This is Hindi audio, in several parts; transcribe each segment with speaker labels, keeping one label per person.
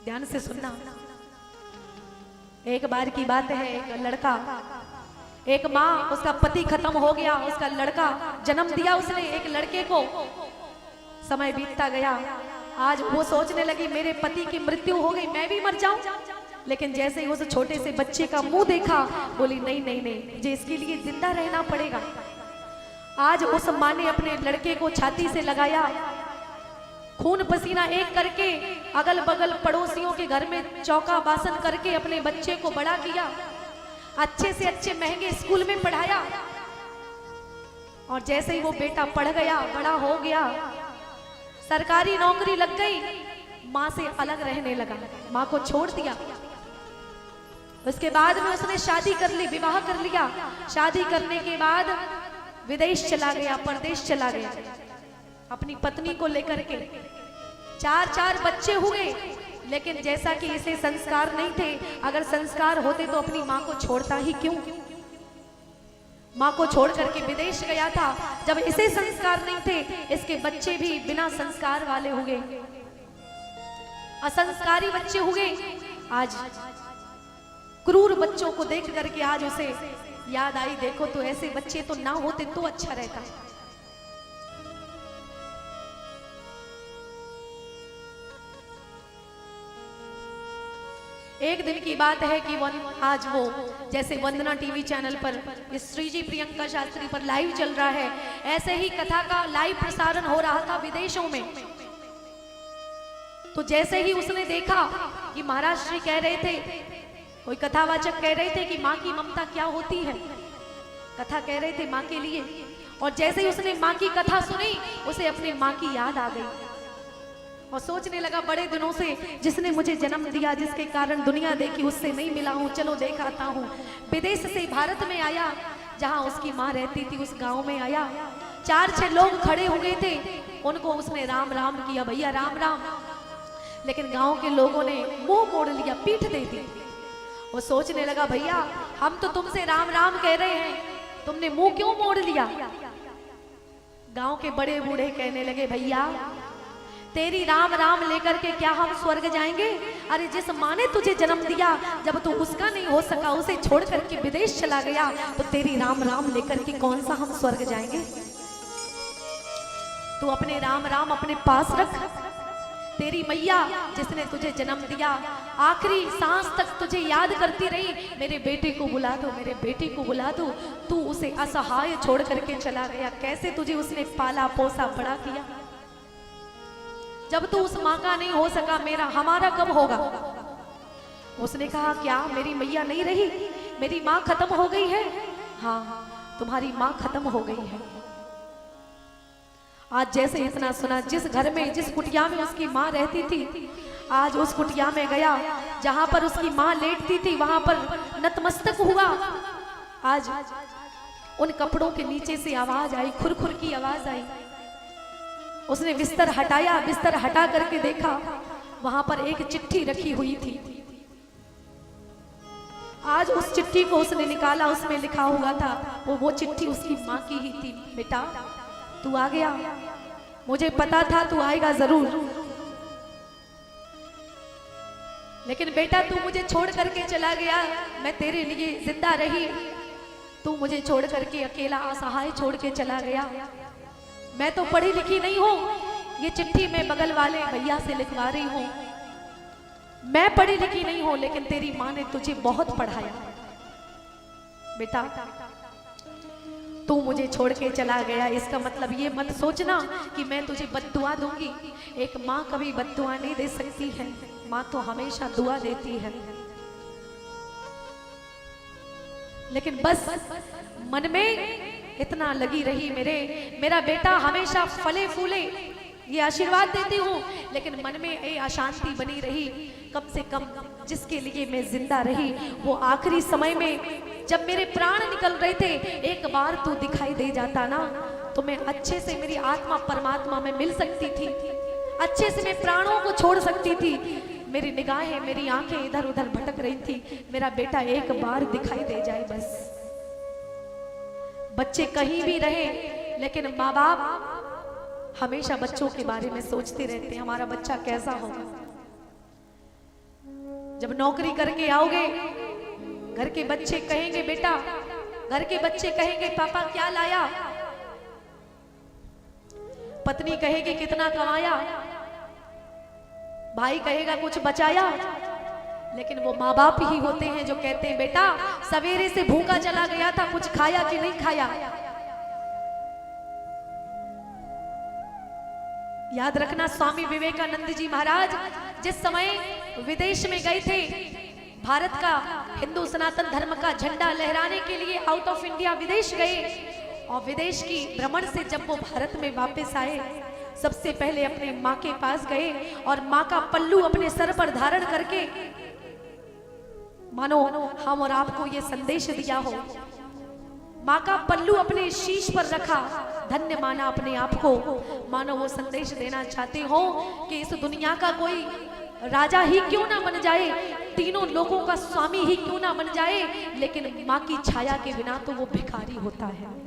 Speaker 1: ध्यान से सुनना। एक बार की बात है, एक लड़का, एक माँ, उसका पति खत्म हो गया, उसका लड़का जन्म दिया उसने एक लड़के को। समय बीतता गया, आज वो सोचने लगी मेरे पति की मृत्यु हो गई, मैं भी मर जाऊं। लेकिन जैसे ही उस छोटे से बच्चे का मुंह देखा, बोली नहीं नहीं नहीं, मुझे इसके लिए जिंदा रहना पड़ेगा। आज उस माँ ने अपने लड़के को छाती से लगाया, खून पसीना एक करके अगल बगल पड़ोसियों के घर में चौका बासन करके अपने बच्चे को बड़ा किया, अच्छे से अच्छे महंगे स्कूल में पढ़ाया। और जैसे ही वो बेटा पढ़ गया, बड़ा हो गया, सरकारी नौकरी लग गई, माँ से अलग रहने लगा, माँ को छोड़ दिया। उसके बाद में उसने शादी कर ली, विवाह कर लिया। शादी करने के बाद विदेश चला गया, परदेश चला गया अपनी पत्नी को लेकर के। चार बच्चे हुए, लेकिन जैसा कि इसे संस्कार नहीं थे, अगर संस्कार होते तो अपनी माँ को छोड़ता ही क्यों। माँ को छोड़ करके विदेश गया था। जब इसे संस्कार नहीं थे, इसके बच्चे भी बिना संस्कार वाले हुए, असंस्कारी बच्चे हुए। आज क्रूर बच्चों को देख करके आज उसे याद आई, देखो तो ऐसे बच्चे तो ना होते तो अच्छा रहता। एक दिन की बात है कि आज वो जैसे वंदना टीवी चैनल पर श्रीजी प्रियंका शास्त्री पर लाइव चल रहा है, ऐसे ही कथा का लाइव प्रसारण हो रहा था विदेशों में। तो जैसे ही उसने देखा कि महाराज श्री कह रहे थे, कोई कथावाचक कह रहे थे कि माँ की ममता क्या होती है, कथा कह रहे थे माँ के लिए। और जैसे ही उसने माँ की कथा सुनी, उसे अपनी माँ की याद आ गई और सोचने लगा बड़े दिनों से जिसने मुझे जन्म दिया, जिसके कारण दुनिया देखी, उससे नहीं मिला हूँ, चलो देख आता हूँ। विदेश से भारत में आया, जहाँ उसकी माँ रहती थी उस गांव में आया। 4-6 लोग खड़े हो गए थे, उनको उसने राम राम किया, भैया राम राम। लेकिन गांव के लोगों ने मुंह मोड़ लिया, पीठ दे दी। वो सोचने लगा भैया हम तो तुमसे राम राम कह रहे हैं, तुमने मुंह क्यों मोड़ लिया। गांव के बड़े बूढ़े कहने लगे भैया तेरी राम राम लेकर के क्या हम स्वर्ग जाएंगे। अरे जिस माँ ने तुझे जन्म दिया, जब तू उसका नहीं हो सका, उसे छोड़ करके विदेश चला गया, तो तेरी राम राम लेकर के कौन सा हम स्वर्ग जाएंगे। तू अपने राम राम अपने पास रख। तेरी मैया जिसने तुझे जन्म दिया, आखिरी सांस तक तुझे याद करती रही, मेरे बेटे को बुला दो, मेरे बेटे को बुला दो। तू उसे असहाय छोड़ करके चला गया। कैसे तुझे उसने पाला पोसा बड़ा किया। जब तू उस माँ का नहीं हो सका, मेरा हमारा कब होगा। उसने कहा क्या मेरी मैया नहीं रही, मेरी माँ खत्म हो गई है। हाँ तुम्हारी माँ खत्म हो गई है। आज जैसे इतना सुना, जिस घर में जिस कुटिया में उसकी माँ रहती थी, आज उस कुटिया में गया जहां पर उसकी माँ लेटती थी, वहां पर नतमस्तक हुआ। आज उन कपड़ों के नीचे से आवाज आई, खुरखुर की आवाज आई। उसने बिस्तर हटाया, बिस्तर हटा करके देखा, वहां पर एक चिट्ठी रखी हुई थी। आज उस चिट्ठी को उसने निकाला, उसमें लिखा हुआ था, वो चिट्ठी उसकी माँ की ही थी। बेटा तू आ गया, मुझे पता था तू आएगा जरूर, लेकिन बेटा तू मुझे छोड़ करके चला गया, मैं तेरे लिए जिंदा रही, तू मुझे छोड़ करके अकेला असहाय छोड़ के चला गया। मैं तो पढ़ी लिखी नहीं हूँ, ये चिट्ठी मैं बगल वाले भैया से लिखवा रही हूँ। मैं पढ़ी लिखी नहीं हूँ, लेकिन तेरी माँ ने तुझे बहुत पढ़ाया। बेटा तू मुझे छोड़ के चला गया, इसका मतलब ये मत सोचना कि मैं तुझे बद्दुआ दूंगी। एक माँ कभी बद्दुआ नहीं दे सकती है, माँ तो हमेशा दुआ देती है। लेकिन बस मन में इतना लगी रही, मेरा बेटा हमेशा फले फूले, ये आशीर्वाद देती हूँ, लेकिन मन में ये अशांति बनी रही। कम से कम जिसके लिए मैं जिंदा रही, वो आखिरी समय में जब मेरे प्राण निकल रहे थे, एक बार तू दिखाई दे जाता ना, तो मैं अच्छे से, मेरी आत्मा परमात्मा में मिल सकती थी, अच्छे से मैं प्राणों को छोड़ सकती थी। मेरी निगाहें, मेरी आंखें इधर उधर भटक रही थी, मेरा बेटा एक बार दिखाई दे जाए बस। बच्चे कहीं भी रहे, लेकिन माँ बाप हमेशा बच्चों के बारे में सोचते रहते हैं, हमारा बच्चा कैसा होगा। जब नौकरी करके आओगे, घर के बच्चे कहेंगे बेटा, घर के बच्चे कहेंगे पापा क्या लाया, पत्नी कहेगी कितना कमाया, भाई कहेगा कुछ बचाया। लेकिन वो माँ बाप ही होते हैं जो कहते हैं बेटा सवेरे से भूखा चला गया था, कुछ खाया कि नहीं खाया। याद रखना स्वामी विवेकानंद जी महाराज जिस समय विदेश में गए थे, भारत का हिंदू सनातन धर्म का झंडा लहराने के लिए आउट ऑफ इंडिया विदेश गए, और विदेश की भ्रमण से जब वो भारत में वापस आए, सबसे पहले अपने माँ के पास गए और माँ का पल्लू अपने सर पर धारण करके, मानो हम और आपको ये संदेश दिया हो, माँ का पल्लू अपने शीश पर रखा, धन्य माना अपने आप को, मानो वो संदेश देना चाहते हो कि इस दुनिया का कोई राजा ही क्यों ना बन जाए, तीनों लोगों का स्वामी ही क्यों ना बन जाए, लेकिन माँ की छाया के बिना तो वो भिखारी होता है।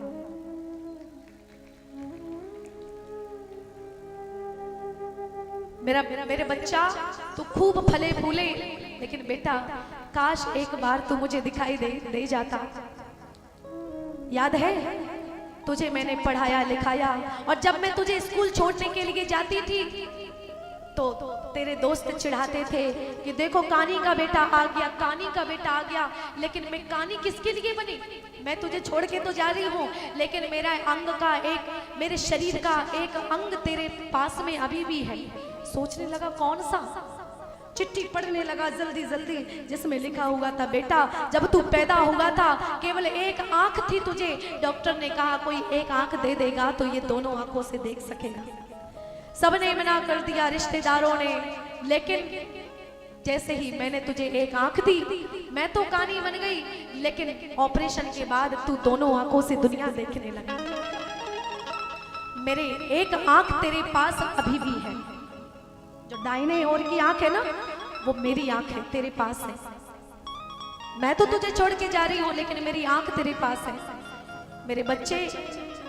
Speaker 1: मेरे बच्चा तू खूब फले फूले, लेकिन बेटा काश एक बार तू मुझे दिखाई दे जाता। याद है तुझे मैंने पढ़ाया लिखाया, और जब मैं तुझे स्कूल छोड़ने के लिए जाती थी तो तेरे दोस्त चिढ़ाते थे कि देखो कानी का बेटा आ गया, कानी का बेटा आ गया। लेकिन मैं कानी किसके लिए बनी? मैं तुझे छोड़ के तो जा रही हूँ, लेकिन मेरा अंग का एक, मेरे शरीर का एक अंग तेरे पास में अभी भी है। सोचने लगा कौन सा? चिट्ठी पढ़ने लगा जल्दी जल्दी, जिसमें लिखा हुआ था बेटा जब तू पैदा हुआ था केवल एक आंख थी तुझे, डॉक्टर ने कहा कोई एक आंख दे देगा तो ये दोनों आंखों से देख सकेगा। सबने मना कर दिया, रिश्तेदारों ने, लेकिन जैसे ही मैंने तुझे एक आंख दी, मैं तो कानी बन गई, लेकिन ऑपरेशन के बाद तू दोनों आंखों से दुनिया देखने लगा। मेरे एक आंख तेरे पास अभी भी है, जो दाहिने ओर की आंख है ना, वो मेरी आंख है, तेरे पास है। मैं तो तुझे छोड़ के जा रही हूं, लेकिन मेरी आंख तेरे पास है। मेरे बच्चे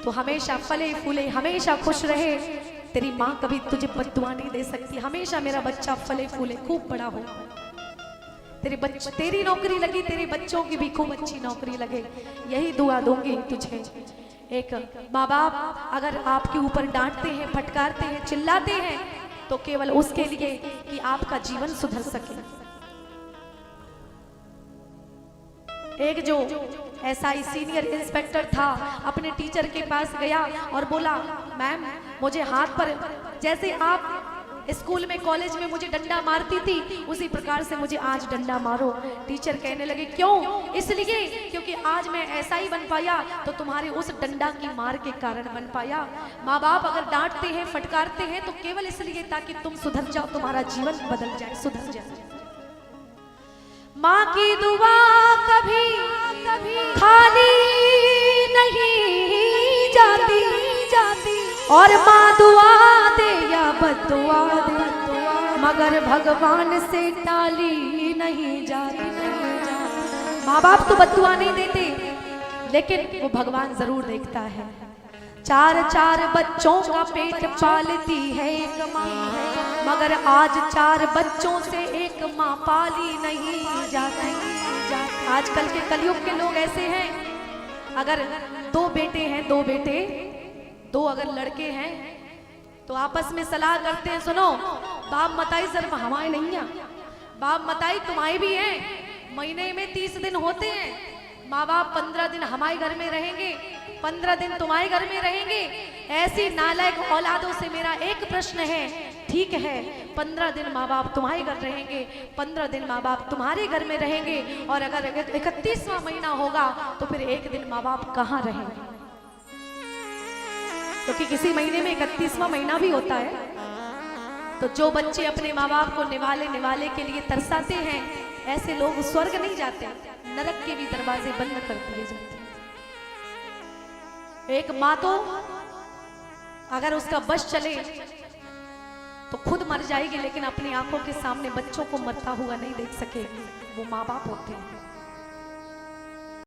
Speaker 1: तो हमेशा फले फूले, हमेशा खुश रहे। तेरी माँ कभी तुझे बद्दुआ नहीं दे सकती। हमेशा मेरा बच्चा फले फूले, खूब बड़ा हो। तेरी नौकरी लगी, तेरे बच्चों की भी खूब अच्छी नौकरी लगे, यही दुआ दूंगी तुझे। एक माँ बाप अगर आपके ऊपर डांटते हैं, फटकारते हैं, चिल्लाते हैं, तो केवल उसके लिए कि आपका जीवन सुधर सके। एक जो एसआई सीनियर इंस्पेक्टर था अपने टीचर के पास गया और बोला मैम मुझे हाथ पर, जैसे आप स्कूल में कॉलेज में मुझे डंडा मारती थी उसी प्रकार से मुझे आज डंडा मारो। टीचर कहने लगे क्यों? इसलिए क्योंकि आज मैं ऐसा ही बन पाया तो तुम्हारे उस डंडा की मार के कारण बन पाया। माँ बाप अगर डांटते हैं, फटकारते हैं तो केवल इसलिए ताकि तुम सुधर जाओ, तुम्हारा जीवन बदल जाए, सुधर जाए। माँ की दुआ कभी खाली नहीं जाती, और माँ दुआ दे या बद्दुआ दे, मगर भगवान से टाली नहीं जाती। माँ बाप तो बद्दुआ नहीं देते, लेकिन वो भगवान जरूर देखता है। चार चार बच्चों का पेट पालती है एक माँ, मगर आज 4 बच्चों से एक माँ पाली नहीं जाती। आजकल के कलयुग के लोग ऐसे हैं, अगर 2 बेटे हैं, 2 अगर लड़के हैं तो आपस में सलाह करते हैं, सुनो बाप मताई सिर्फ हमारे नहीं है, बाप मताई तुम्हारे भी हैं। महीने में 30 दिन होते हैं, माँ बाप 15 दिन हमारे घर में रहेंगे, 15 दिन तुम्हारे घर में रहेंगे। ऐसी नालायक औलादों से मेरा एक प्रश्न है, ठीक है 15 दिन माँ बाप तुम्हारे घर रहेंगे, 15 दिन माँ बाप तुम्हारे घर में रहेंगे, और अगर 31वां महीना होगा तो फिर एक दिन माँ बाप कहाँ रहेंगे? क्योंकि किसी महीने में 31वां महीना भी होता है। तो जो बच्चे अपने माँ बाप को निवाले के लिए तरसाते हैं, ऐसे लोग स्वर्ग नहीं जाते, नरक के भी दरवाजे बंद कर दिए जाते हैं। एक माँ तो अगर उसका बस चले तो खुद मर जाएगी, लेकिन अपनी आंखों के सामने बच्चों को मरता हुआ नहीं देख सकेगी। वो माँ बाप होते हैं।